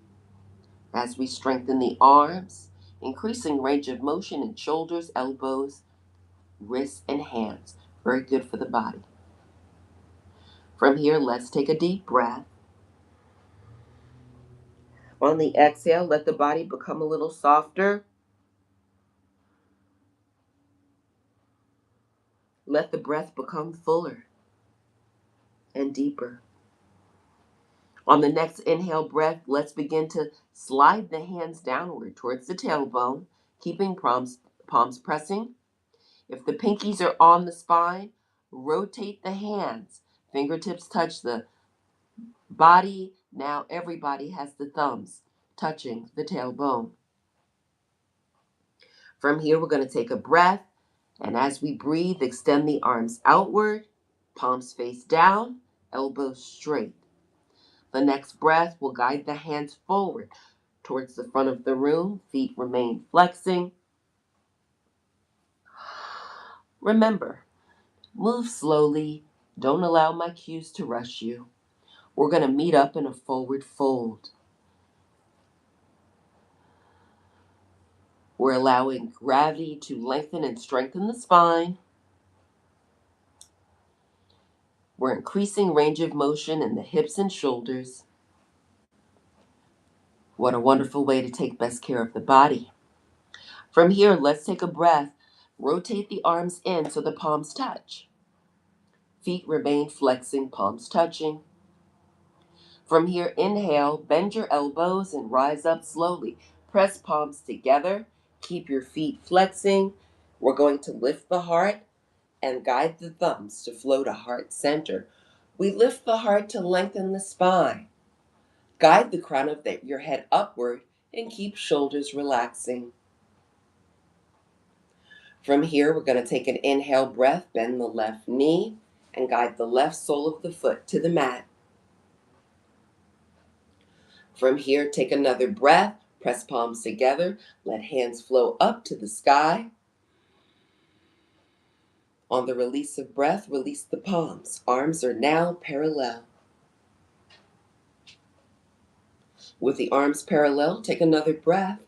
As we strengthen the arms, increasing range of motion in shoulders, elbows, wrists, and hands. Very good for the body. From here, let's take a deep breath. On the exhale, let the body become a little softer. Let the breath become fuller and deeper. On the next inhale breath, let's begin to slide the hands downward towards the tailbone, keeping palms pressing. If the pinkies are on the spine, rotate the hands. Fingertips touch the body. Now everybody has the thumbs touching the tailbone. From here, we're going to take a breath. And as we breathe, extend the arms outward, palms face down, elbows straight. The next breath will guide the hands forward towards the front of the room. Feet remain flexing. Remember, move slowly. Don't allow my cues to rush you. We're going to meet up in a forward fold. We're allowing gravity to lengthen and strengthen the spine. We're increasing range of motion in the hips and shoulders. What a wonderful way to take best care of the body. From here, let's take a breath. Rotate the arms in so the palms touch. Feet remain flexing, palms touching. From here, inhale, bend your elbows and rise up slowly. Press palms together. Keep your feet flexing. We're going to lift the heart and guide the thumbs to flow to heart center. We lift the heart to lengthen the spine. Guide the crown of your head upward and keep shoulders relaxing. From here, we're going to take an inhale breath, bend the left knee, and guide the left sole of the foot to the mat. From here, take another breath, press palms together, let hands flow up to the sky. On the release of breath, release the palms. Arms are now parallel. With the arms parallel, take another breath.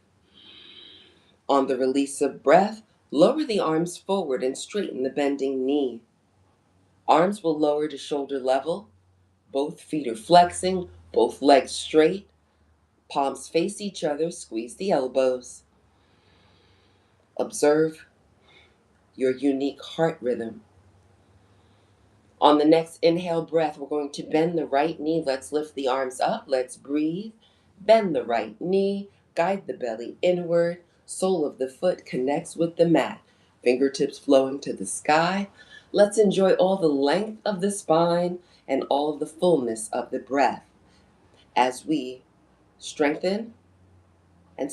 On the release of breath, lower the arms forward and straighten the bending knee. Arms will lower to shoulder level. Both feet are flexing, both legs straight. Palms face each other, squeeze the elbows. Observe your unique heart rhythm. On the next inhale breath, we're going to bend the right knee. Let's lift the arms up. Let's breathe. Bend the right knee. Guide the belly inward. Sole of the foot connects with the mat. Fingertips flowing to the sky. Let's enjoy all the length of the spine and all the fullness of the breath as we strengthen and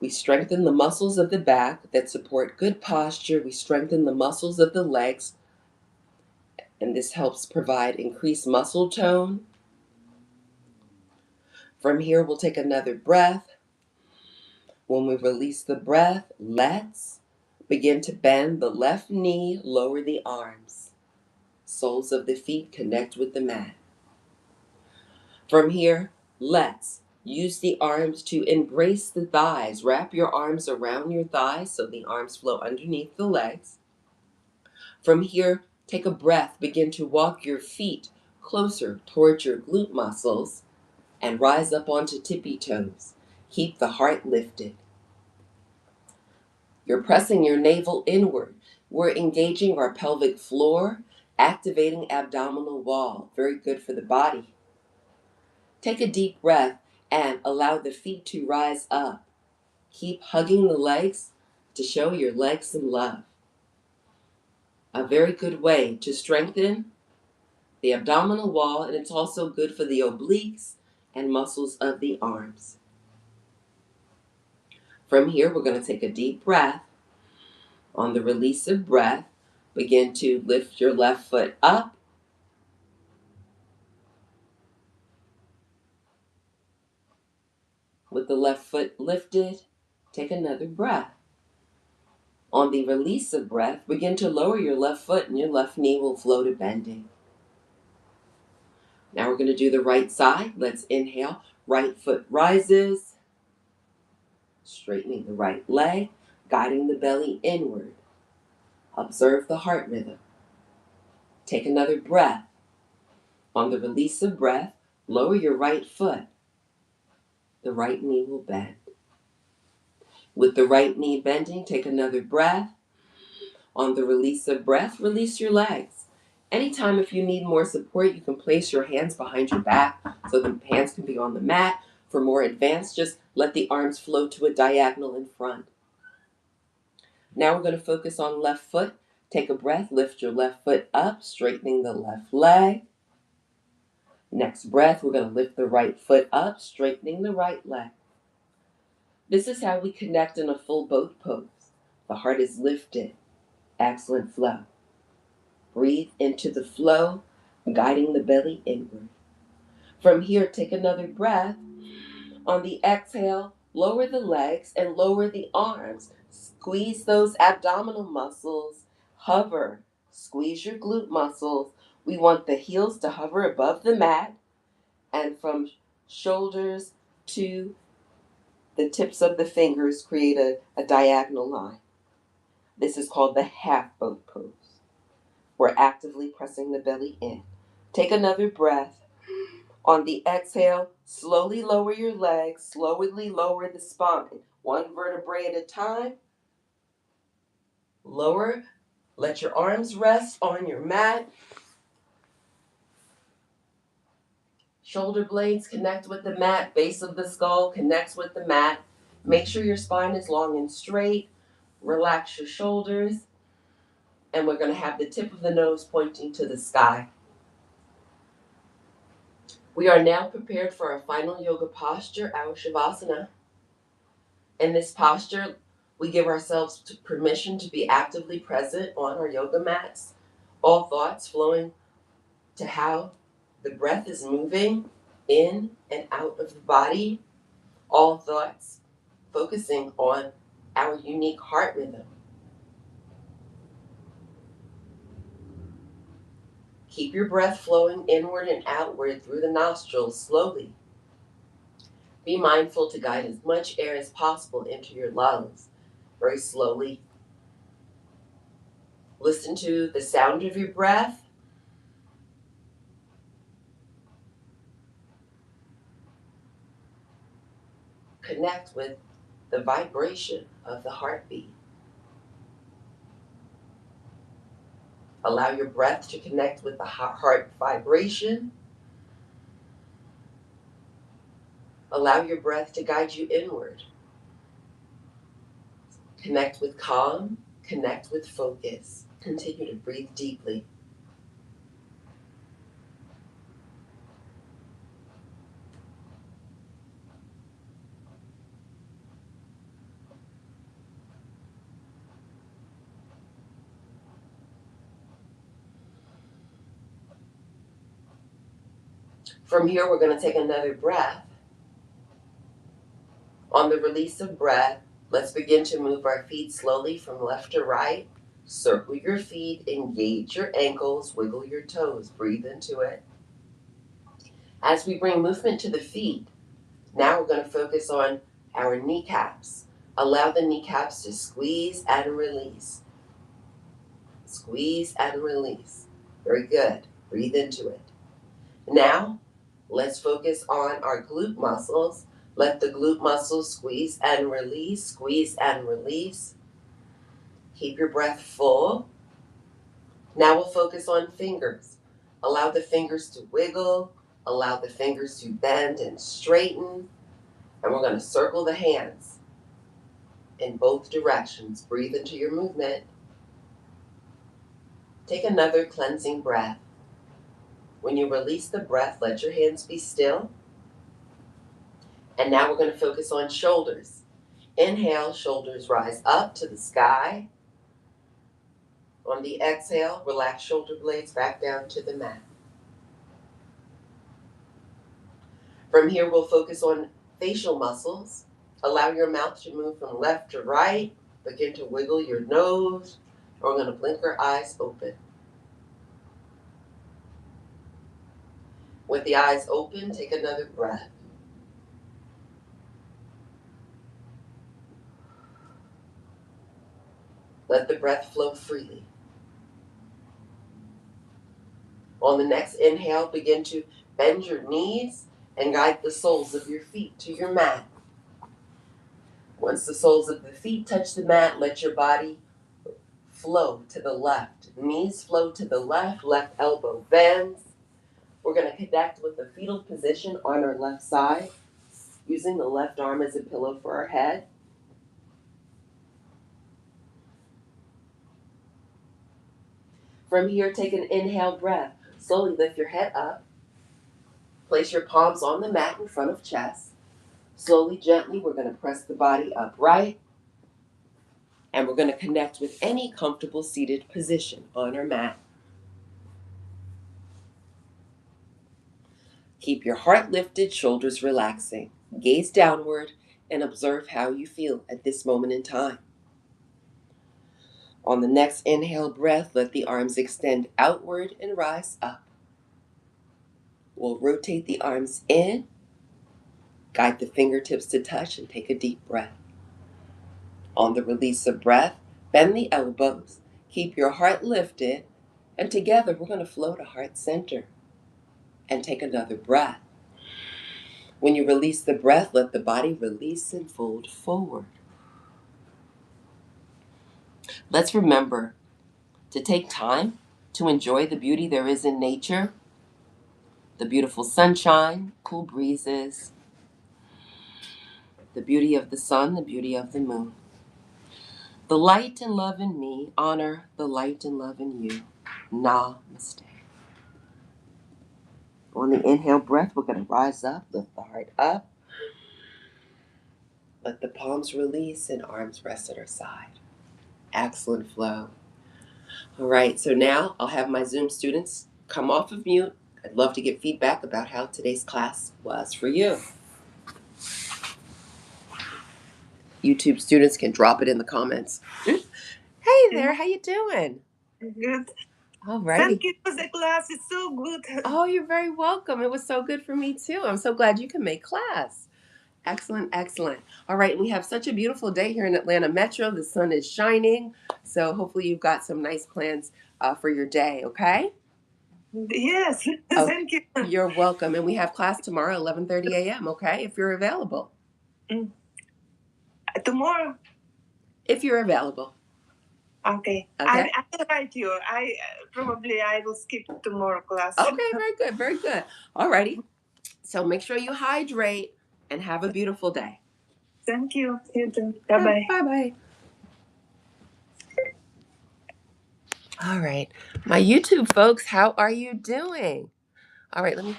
we strengthen the muscles of the back that support good posture. We strengthen the muscles of the legs, and this helps provide increased muscle tone. From here, we'll take another breath. When we release the breath, let's begin to bend the left knee, lower the arms. Soles of the feet connect with the mat. From here, let's use the arms to embrace the thighs. Wrap your arms around your thighs so the arms flow underneath the legs. From here, take a breath. Begin to walk your feet closer towards your glute muscles and rise up onto tippy toes. Keep the heart lifted. You're pressing your navel inward. We're engaging our pelvic floor, activating abdominal wall. Very good for the body. Take a deep breath and allow the feet to rise up. Keep hugging the legs to show your legs some love. A very good way to strengthen the abdominal wall, and it's also good for the obliques and muscles of the arms. From here, we're going to take a deep breath. On the release of breath, begin to lift your left foot up. With the left foot lifted, take another breath. On the release of breath, begin to lower your left foot and your left knee will flow to bending. Now we're going to do the right side. Let's inhale. Right foot rises, straightening the right leg, guiding the belly inward. Observe the heart rhythm. Take another breath. On the release of breath, lower your right foot. The right knee will bend. With the right knee bending, take another breath. On the release of breath, release your legs. Anytime if you need more support, you can place your hands behind your back so the hands can be on the mat. For more advanced, just let the arms flow to a diagonal in front. Now we're going to focus on left foot. Take a breath, lift your left foot up, straightening the left leg. Next breath, we're going to lift the right foot up, straightening the right leg. This is how we connect in a full boat pose. The heart is lifted. Excellent flow. Breathe into the flow, guiding the belly inward. From here, take another breath. On the exhale, lower the legs and lower the arms. Squeeze those abdominal muscles. Hover. Squeeze your glute muscles. We want the heels to hover above the mat, and from shoulders to the tips of the fingers create a diagonal line. This is called the half boat pose. We're actively pressing the belly in. Take another breath. On the exhale, slowly lower your legs, slowly lower the spine. One vertebrae at a time. Lower. Let your arms rest on your mat. Shoulder blades connect with the mat. Base of the skull connects with the mat. Make sure your spine is long and straight. Relax your shoulders. And we're going to have the tip of the nose pointing to the sky. We are now prepared for our final yoga posture, our Shavasana. In this posture, we give ourselves permission to be actively present on our yoga mats. All thoughts flowing to how the breath is moving in and out of the body. All thoughts focusing on our unique heart rhythm. Keep your breath flowing inward and outward through the nostrils slowly. Be mindful to guide as much air as possible into your lungs, very slowly. Listen to the sound of your breath. Connect with the vibration of the heartbeat. Allow your breath to connect with the heart vibration. Allow your breath to guide you inward. Connect with calm, connect with focus. Continue to breathe deeply. From here, we're going to take another breath. On the release of breath, let's begin to move our feet slowly from left to right. Circle your feet, engage your ankles, wiggle your toes, breathe into it. As we bring movement to the feet, now we're going to focus on our kneecaps. Allow the kneecaps to squeeze and release. Squeeze and release. Very good. Breathe into it. Now, let's focus on our glute muscles. Let the glute muscles squeeze and release, squeeze and release. Keep your breath full. Now we'll focus on fingers. Allow the fingers to wiggle. Allow the fingers to bend and straighten. And we're going to circle the hands in both directions. Breathe into your movement. Take another cleansing breath. When you release the breath, let your hands be still. And now we're going to focus on shoulders. Inhale, shoulders rise up to the sky. On the exhale, relax shoulder blades back down to the mat. From here, we'll focus on facial muscles. Allow your mouth to move from left to right. Begin to wiggle your nose. We're going to blink our eyes open. With the eyes open, take another breath. Let the breath flow freely. On the next inhale, begin to bend your knees and guide the soles of your feet to your mat. Once the soles of the feet touch the mat, let your body flow to the left. Knees flow to the left, left elbow bends. We're going to connect with the fetal position on our left side, using the left arm as a pillow for our head. From here, take an inhale breath. Slowly lift your head up. Place your palms on the mat in front of chest. Slowly, gently, we're going to press the body upright. And we're going to connect with any comfortable seated position on our mat. Keep your heart lifted, shoulders relaxing. Gaze downward and observe how you feel at this moment in time. On the next inhale breath, let the arms extend outward and rise up. We'll rotate the arms in, guide the fingertips to touch, and take a deep breath. On the release of breath, bend the elbows, keep your heart lifted, and together we're going to flow to heart center. And take another breath. When you release the breath, let the body release and fold forward. Let's remember to take time to enjoy the beauty there is in nature, the beautiful sunshine, cool breezes, the beauty of the sun, the beauty of the moon. The light and love in me honor the light and love in you. Namaste. On the inhale breath, we're going to rise up, lift the heart up. Let the palms release and arms rest at our side. Excellent flow. All right, so now I'll have my Zoom students come off of mute. I'd love to get feedback about how today's class was for you. YouTube students can drop it in the comments. Hey there, how you doing? Good. All right. Thank you for the class. It's so good. Oh, you're very welcome. It was so good for me too. I'm so glad you can make class. Excellent, excellent. All right, we have such a beautiful day here in Atlanta Metro. The sun is shining, so hopefully you've got some nice plans for your day, okay? Yes, Oh, thank you. You're welcome. And we have class tomorrow, 11:30 a.m., okay, if you're available. Tomorrow? If you're available. Okay. Okay. I will write you. I will skip tomorrow class. Okay, very good, very good. Alrighty. So make sure you hydrate and have a beautiful day. Thank you. You too. Bye bye. Bye bye. All right. My YouTube folks, how are you doing? All right, all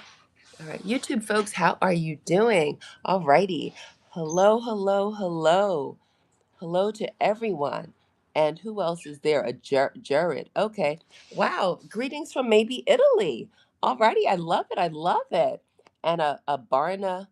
right, YouTube folks, how are you doing? All righty. Hello, hello, hello. Hello to everyone. And who else is there? Jared. Okay. Wow. Greetings from maybe Italy. All righty. I love it. I love it. And a Barnma.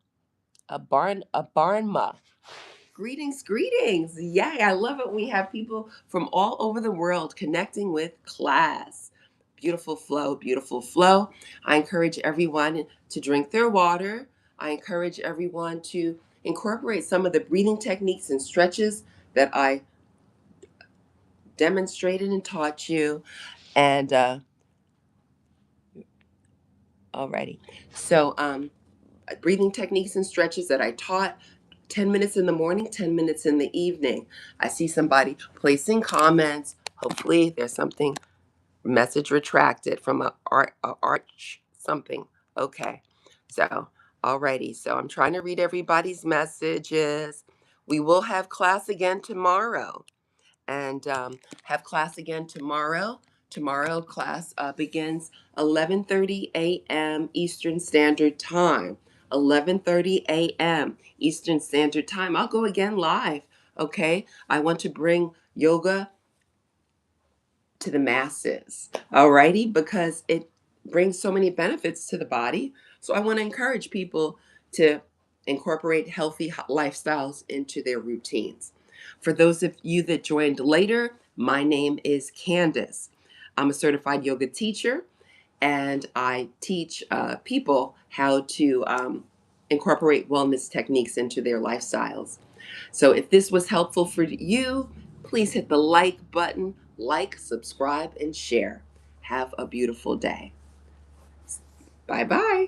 Greetings, greetings. Yeah, I love it. We have people from all over the world connecting with class. Beautiful flow, beautiful flow. I encourage everyone to drink their water. I encourage everyone to incorporate some of the breathing techniques and stretches that I demonstrated and taught you. And alrighty. So, breathing techniques and stretches that I taught 10 minutes in the morning, 10 minutes in the evening. I see somebody placing comments. Hopefully, there's something message retracted from a arch something. Okay. So, alrighty. So, I'm trying to read everybody's messages. We will have class again tomorrow and have class again tomorrow. Tomorrow class begins 11:30 a.m. Eastern Standard Time. 11:30 a.m. Eastern Standard Time. I'll go again live. Okay, I want to bring yoga to the masses. Alrighty, because it brings so many benefits to the body. So I want to encourage people to incorporate healthy lifestyles into their routines. For those of you that joined later, my name is Candace. I'm a certified yoga teacher and I teach people how to incorporate wellness techniques into their lifestyles. So if this was helpful for you, please hit the like button, like, subscribe, and share. Have a beautiful day. Bye bye.